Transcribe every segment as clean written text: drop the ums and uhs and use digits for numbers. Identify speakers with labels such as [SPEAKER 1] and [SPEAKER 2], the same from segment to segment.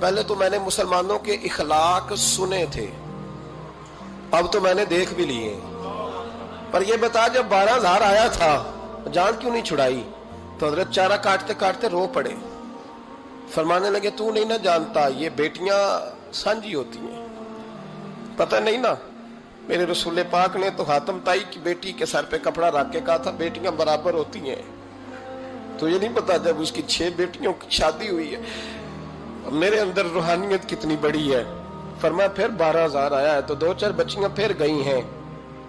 [SPEAKER 1] پہلے تو میں نے مسلمانوں کے اخلاق سنے تھے، اب تو میں نے دیکھ بھی لیے، پر یہ بتا جب 12,000 آیا تھا جان کیوں نہیں چھڑائی؟ تو حضرت چارہ کاٹتے کاٹتے رو پڑے، فرمانے لگے تو نہیں نہ جانتا یہ بیٹیاں سانجی ہوتی ہیں، پتہ نہیں نا، میرے رسول پاک نے تو حاتم تائی کی بیٹی کے سر پہ کپڑا رکھ کے کہا تھا بیٹیاں برابر ہوتی ہیں، تو یہ نہیں پتا جب اس کی 6 بیٹیوں کی شادی ہوئی ہے میرے اندر روحانیت کتنی بڑی ہے۔ فرمایا پھر 12,000 آیا ہے تو 2-4 بچیاں پھر گئی ہیں،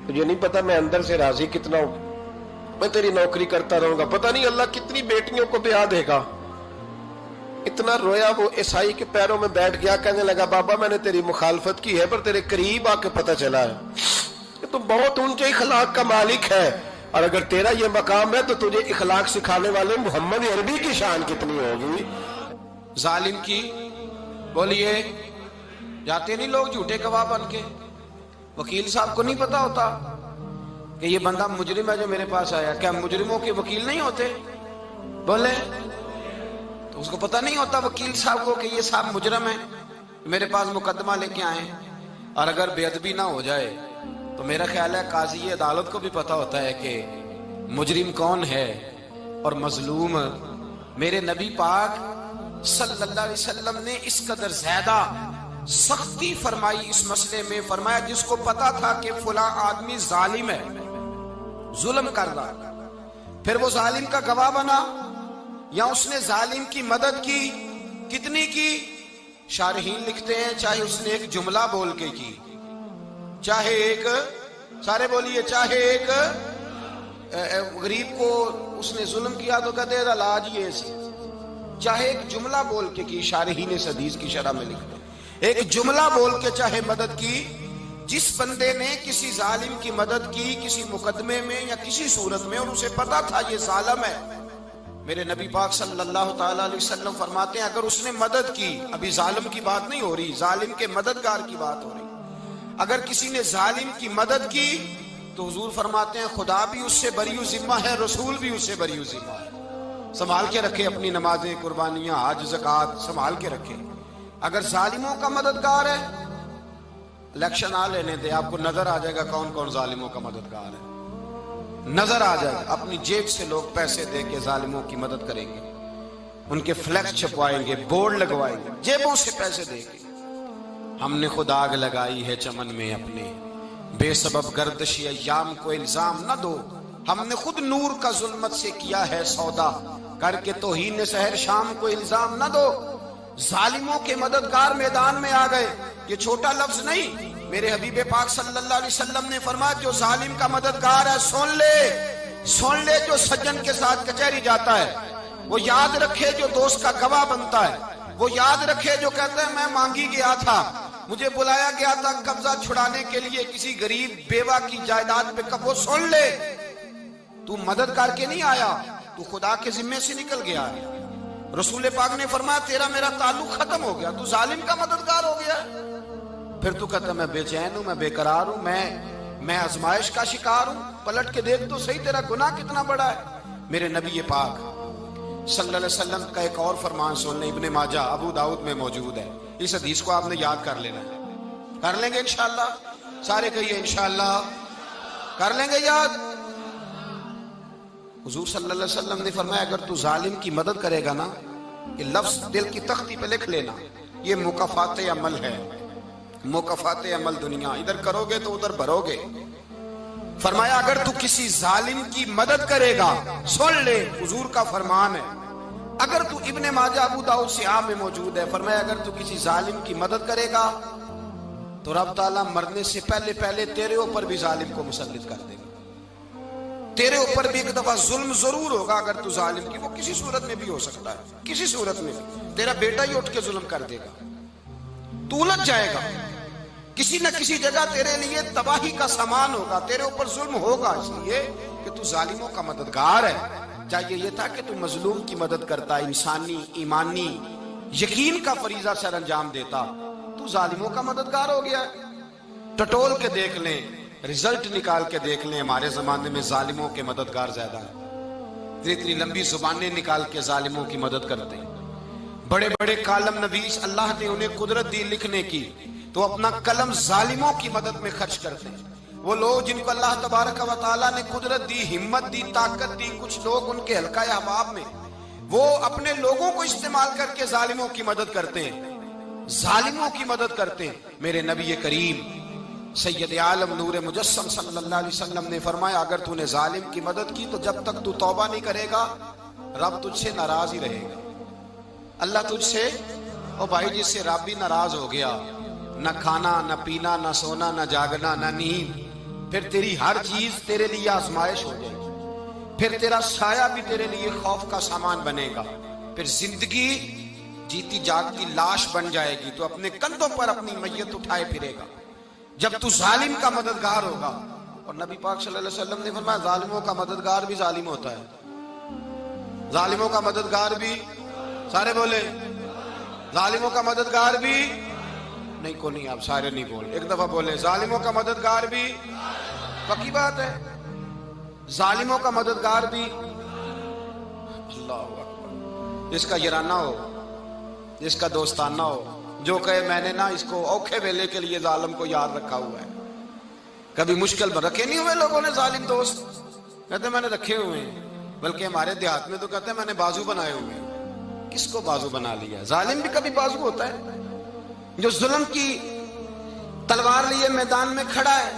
[SPEAKER 1] تو یہ نہیں پتا میں اندر سے راضی کتنا ہوں، میں تیری نوکری کرتا رہوں گا، پتہ نہیں اللہ کتنی بیٹیوں کو بیاہ دے گا۔ اتنا رویا وہ عیسائی کے پیروں میں بیٹھ گیا، کہنے لگا بابا میں نے تیری مخالفت کی ہے پر تیرے قریب آ کے پتہ چلا ہے کہ تو بہت اونچے اخلاق کا مالک ہے، اور اگر تیرا یہ مقام ہے تو تجھے اخلاق سکھانے والے محمد عربی کی شان کتنی ہوگی۔
[SPEAKER 2] ظالم کی بولیے جاتے نہیں لوگ جھوٹے گواہ بن کے، وکیل صاحب کو نہیں پتا ہوتا کہ یہ بندہ مجرم ہے جو میرے پاس آیا، کیا مجرموں کے وکیل نہیں ہوتے؟ بولے تو اس کو پتہ نہیں ہوتا وکیل صاحب کو کہ یہ صاحب مجرم ہے، میرے پاس مقدمہ لے کے آئے، اور اگر بے ادبی نہ ہو جائے تو میرا خیال ہے قاضی عدالت کو بھی پتا ہوتا ہے کہ مجرم کون ہے اور مظلوم۔ میرے نبی پاک صلی اللہ علیہ وسلم نے اس قدر زیادہ سختی فرمائی اس مسئلے میں، فرمایا جس کو پتا تھا کہ فلاں آدمی ظالم ہے، ظلم کر رہا، پھر وہ ظالم کا گواہ بنا یا اس نے ظالم کی مدد کی، کتنی کی؟ شارحین لکھتے ہیں چاہے اس نے ایک جملہ بول کے کی، چاہے ایک، سارے بولیے، چاہے ایک غریب کو اس نے ظلم کیا تو کہتے ہیں علاج یہ سی، چاہے ایک جملہ بول کے کی، شارحین اس حدیث کی شرح میں لکھتے ہیں ایک جملہ بول کے چاہے مدد کی، جس بندے نے کسی ظالم کی مدد کی کسی مقدمے میں یا کسی صورت میں اور اسے پتا تھا یہ ظالم ہے، میرے نبی پاک صلی اللہ تعالی علیہ وسلم فرماتے ہیں اگر اس نے مدد کی، ابھی ظالم کی بات نہیں ہو رہی، ظالم کے مددگار کی بات ہو رہی، اگر کسی نے ظالم کی مدد کی تو حضور فرماتے ہیں خدا بھی اس سے بری و ذمہ ہے، رسول بھی اس سے بری و ذمہ ہے۔ سنبھال کے رکھے اپنی نمازیں، قربانیاں، حج، زکوٰۃ سنبھال کے رکھے۔ اگر ظالموں کا مددگار ہے، الیکشن آ لینے دے، آپ کو نظر آ جائے گا کون کون ظالموں کا مددگار ہے، نظر آ جائے گا۔ اپنی جیب سے لوگ پیسے دے کے ظالموں کی مدد کریں گے، ان کے فلیکس چھپوائیں گے، بورڈ لگوائیں گے، جیبوں سے پیسے دے کے۔ ہم نے خود آگ لگائی ہے چمن میں اپنے، بے سبب گردشی ایام کو الزام نہ دو، ہم نے خود نور کا ظلمت سے کیا ہے سودا، کر کے توہین سحر شام کو الزام نہ دو۔ ظالموں کے مددگار میدان میں آ گئے، یہ چھوٹا لفظ نہیں، میرے حبیب پاک صلی اللہ علیہ وسلم نے فرمایا جو ظالم کا مددگار ہے سن لے جو سجن کے ساتھ کچہری جاتا ہے، وہ یاد رکھے جو دوست کا گواہ بنتا ہے، وہ یاد رکھے جو کہتا ہے میں مانگی گیا تھا، مجھے بلایا گیا تھا قبضہ چھڑانے کے لیے کسی غریب بیوہ کی جائیداد پہ، وہ سن لے تو مدد کر کے نہیں آیا، تو خدا کے ذمے سے نکل گیا ہے۔ رسول پاک نے فرمایا تیرا میرا تعلق ختم ہو گیا، تو ظالم کا مددگار ہو گیا، پھر تو کہتا میں بے چین ہوں، میں بے قرار ہوں، میں آزمائش کا شکار ہوں، پلٹ کے دیکھ تو صحیح تیرا گناہ کتنا بڑا ہے۔ میرے نبی پاک صلی اللہ علیہ وسلم کا ایک اور فرمان سن لیں، ابن ماجہ ابو داؤد میں موجود ہے، اس حدیث کو آپ نے یاد کر لینا ہے، کر لیں گے انشاءاللہ، سارے کہیے انشاءاللہ، کر لیں گے یاد۔ حضور صلی اللہ علیہ وسلم نے فرمایا اگر تو ظالم کی مدد کرے گا نا، یہ لفظ دل کی تختی پہ لکھ لینا، یہ مکافات عمل ہے، مکافات عمل دنیا، ادھر کرو گے تو ادھر بھرو گے۔ فرمایا اگر تو کسی ظالم کی مدد کرے گا، سن لے حضور کا فرمان ہے، اگر تو ابن ماجہ ابو داؤد سیاہ میں موجود ہے، فرمایا اگر تو کسی ظالم کی مدد کرے گا تو رب تعالیٰ مرنے سے پہلے پہلے تیرے اوپر بھی ظالم کو مسلط کر دے گا، تیرے اوپر بھی ایک دفعہ ظلم ضرور ہوگا اگر تو ظالم کی، وہ کسی صورت میں بھی ہو سکتا ہے، کسی صورت میں بھی تیرا بیٹا ہی اٹھ کے ظلم کر دے گا، تو الجھ جائے گا، کسی نہ کسی جگہ تیرے لیے تباہی کا سامان ہوگا، تیرے اوپر ظلم ہوگا، اس لیے کہ تو ظالموں کا مددگار ہے۔ چاہیے یہ تھا کہ تو مظلوم کی مدد کرتا، انسانی ایمانی یقین کا فریضہ سر انجام دیتا، تو ظالموں کا مددگار ہو گیا۔ ٹٹول کے دیکھ لیں، رزلٹ نکال کے دیکھ لیں، ہمارے زمانے میں ظالموں کے مددگار زیادہ ہیں، اتنی لمبی زبانیں نکال کے ظالموں کی مدد کرتے ہیں، بڑے بڑے کالم نویس اللہ نے انہیں قدرت دی لکھنے کی، تو اپنا قلم ظالموں کی مدد میں خرچ کرتے ہیں۔ وہ لوگ جن کو اللہ تبارک و تعالیٰ نے قدرت دی، ہمت دی، طاقت دی، کچھ لوگ ان کے حلقہ احباب میں، وہ اپنے لوگوں کو استعمال کر کے ظالموں کی مدد کرتے ہیں، ظالموں کی مدد کرتے ہیں۔ میرے نبی کریم سید عالم نور مجسم صلی اللہ علیہ وسلم نے فرمایا، اگر تو نے ظالم کی مدد کی تو جب تک تو توبہ نہیں کرے گا رب تجھ سے ناراض ہی رہے گا۔ اللہ تجھ سے، او بھائی جس سے رب بھی ناراض ہو گیا، نہ کھانا نہ پینا نہ سونا نہ جاگنا نہ نیند، پھر تیری ہر چیز تیرے لیے آزمائش ہو جائے گی، پھر تیرا سایہ بھی تیرے لیے خوف کا سامان بنے گا، پھر زندگی جیتی جاگتی لاش بن جائے گی، تو اپنے کندھوں پر اپنی میت اٹھائے پھرے گا جب تو ظالم کا مددگار ہوگا۔ اور نبی پاک صلی اللہ علیہ وسلم نے فرمایا، ظالموں کا مددگار بھی ظالم ہوتا ہے، ظالموں کا مددگار بھی، سارے بولے ظالموں کا مددگار بھی نہیں، کو نہیں، آپ سارے نہیں بولے، ایک دفعہ بولے ظالموں کا مددگار بھی، پکی بات ہے، ظالموں کا مددگار بھی۔ اللہ اکبر، جس کا یارانہ ہو، جس کا دوستانہ ہو، جو کہے میں نے نا اس کو اوکھے ویلے کے لیے ظالم کو یاد رکھا ہوا ہے۔ کبھی مشکل میں رکھے نہیں ہوئے لوگوں نے ظالم دوست، کہتے میں نے رکھے ہوئے ہیں، بلکہ ہمارے دیہات میں تو کہتے ہیں میں نے بازو بنائے ہوئے ہیں۔ کس کو بازو بنا لیا؟ ظالم بھی کبھی بازو ہوتا ہے، جو ظلم کی تلوار لیے میدان میں کھڑا ہے۔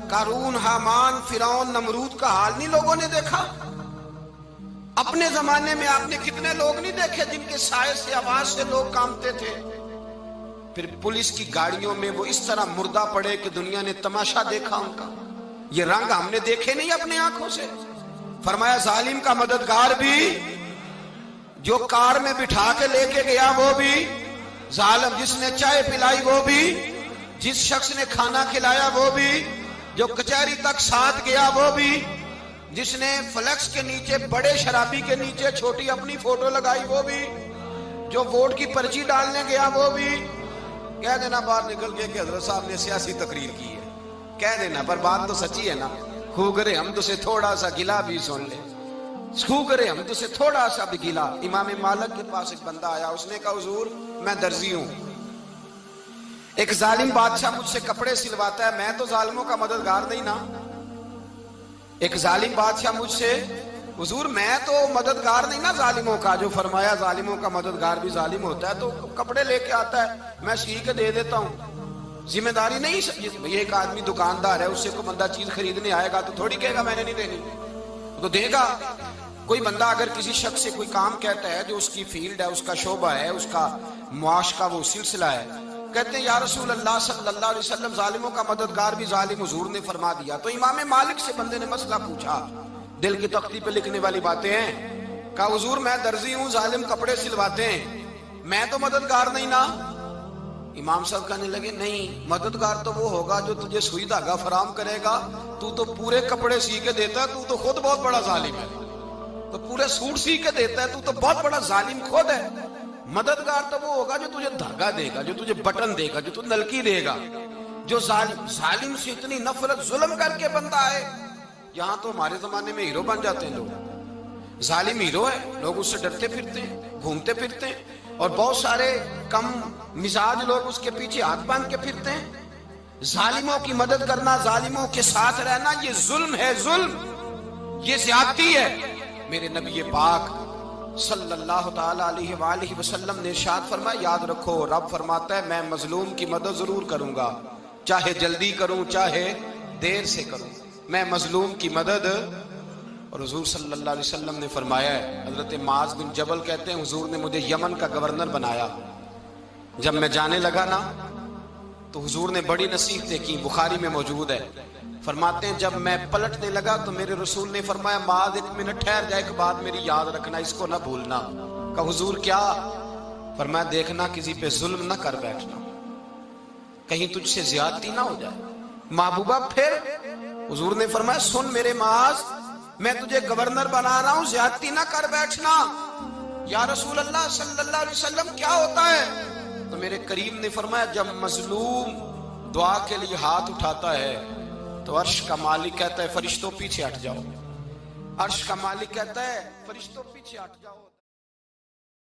[SPEAKER 2] قارون، حامان، فرعون، نمرود کا حال نہیں لوگوں نے دیکھا؟ اپنے زمانے میں آپ نے کتنے لوگ نہیں دیکھے جن کے سائے سے، آواز سے لوگ کانپتے تھے؟ پھر پولیس کی گاڑیوں میں وہ اس طرح مردہ پڑے کہ دنیا نے تماشا دیکھا ان کا۔ یہ رنگ ہم نے دیکھے نہیں اپنے آنکھوں سے۔ فرمایا ظالم کا مددگار بھی، جو کار میں بٹھا کے لے کے گیا وہ بھی ظالم، جس نے چائے پلائی وہ بھی، جس شخص نے کھانا کھلایا وہ بھی، جو کچہری تک ساتھ گیا وہ بھی، جس نے فلیکس کے نیچے، بڑے شرابی کے نیچے چھوٹی اپنی فوٹو لگائی وہ بھی، جو ووٹ کی پرچی ڈالنے گیا وہ بھی۔ کہہ دینا باہر نکل کے کہ حضرت صاحب نے سیاسی تقریر کی ہے، کہہ دینا، پر بات تو سچی ہے نا۔ خو کرے ہم تو سے تھوڑا سا گلا بھی سن لے، خو کرے ہم تو سے تھوڑا سا بھی گلا۔ امام مالک کے پاس ایک بندہ آیا، اس نے کہا حضور میں درزی ہوں، ایک ظالم بادشاہ مجھ سے کپڑے سلواتا ہے، میں تو ظالموں کا مددگار نہیں نا۔ ایک ظالم بادشاہ مجھ سے، حضور میں تو مددگار نہیں نا ظالموں کا۔ جو فرمایا ظالموں کا مددگار بھی ظالم ہوتا ہے، تو کپڑے لے کے آتا ہے میں سی کے دے دیتا ہوں، ذمہ داری نہیں۔ یہ ایک آدمی دکاندار ہے، اس سے کوئی بندہ چیز خریدنے آئے گا تو تھوڑی کہے گا میں نے نہیں دینی، تو دے گا۔ کوئی بندہ اگر کسی شخص سے کوئی کام کہتا ہے جو اس کی فیلڈ ہے، اس کا شعبہ ہے، اس کا معاش کا وہ سلسلہ ہے، کہتے ہیں یا رسول اللہ صلی اللہ علیہ وسلم ظالموں کا مددگار بھی ظالم، حضور نے فرما دیا۔ تو امام مالک سے بندے نے مسئلہ پوچھا، دل کی تختی پہ لکھنے والی باتیں ہیں، کہا حضور میں درزی ہوں، ظالم کپڑے سلواتے ہیں، میں تو مددگار نہیں نا۔ امام صاحب کہنے لگے نہیں، مددگار تو وہ ہوگا جو تجھے سوئی دھاگا فراہم کرے گا، تو تو پورے کپڑے سی کے دیتا ہے، تو تو خود بہت بڑا ظالم ہے، تو پورے سوٹ سی کے دیتا ہے، تو تو بہت بڑا ظالم خود ہے۔ مددگار تو وہ ہوگا جو تجھے دھاگا دے گا، جو تجھے بٹن دے گا، جو تجھے نلکی دے گا۔ جو ظالم سے اتنی نفرت ظلم کر کے بندہ ہے، یہاں تو ہمارے زمانے میں ہیرو بن جاتے ہیں لوگ، ظالم ہیرو ہے، لوگ اس سے ڈرتے پھرتے ہیں، گھومتے پھرتے ہیں، اور بہت سارے کم مزاج لوگ اس کے پیچھے ہاتھ باندھ کے پھرتے ہیں۔ ظالموں کی مدد کرنا، ظالموں کے ساتھ رہنا، یہ ظلم ہے، ظلم، یہ زیادتی ہے۔ میرے نبی پاک صلی اللہ تعالی علیہ وآلہ وسلم نے ارشاد فرمایا، یاد رکھو رب فرماتا ہے میں مظلوم کی مدد ضرور کروں گا، چاہے جلدی کروں چاہے دیر سے کروں، میں مظلوم کی مدد۔ اور حضور صلی اللہ علیہ وسلم نے فرمایا ہے، حضرت معاذ بن جبل کہتے ہیں حضور نے مجھے یمن کا گورنر بنایا، جب میں جانے لگا نا تو حضور نے بڑی نصیحتیں کی، بخاری میں موجود ہے، فرماتے ہیں جب میں پلٹنے لگا تو میرے رسول نے فرمایا معاذ ایک منٹ ٹھہر جا، ایک بات میری یاد رکھنا، اس کو نہ بھولنا۔ کہا حضور کیا؟ فرمایا دیکھنا کسی پہ ظلم نہ کر بیٹھنا، کہیں تجھ سے زیادتی نہ ہو جائے۔ محبوبہ پھر حضور نے فرمایا سن میرے معاذ، میں تجھے گورنر بنا رہا ہوں، زیادتی نہ کر بیٹھنا۔ یا رسول اللہ صلی اللہ علیہ وسلم کیا ہوتا ہے؟ تو میرے کریم نے فرمایا جب مظلوم دعا کے لیے ہاتھ اٹھاتا ہے تو عرش کا مالک کہتا ہے فرشتوں پیچھے ہٹ جاؤ، عرش کا مالک کہتا ہے فرشتوں پیچھے ہٹ جاؤ۔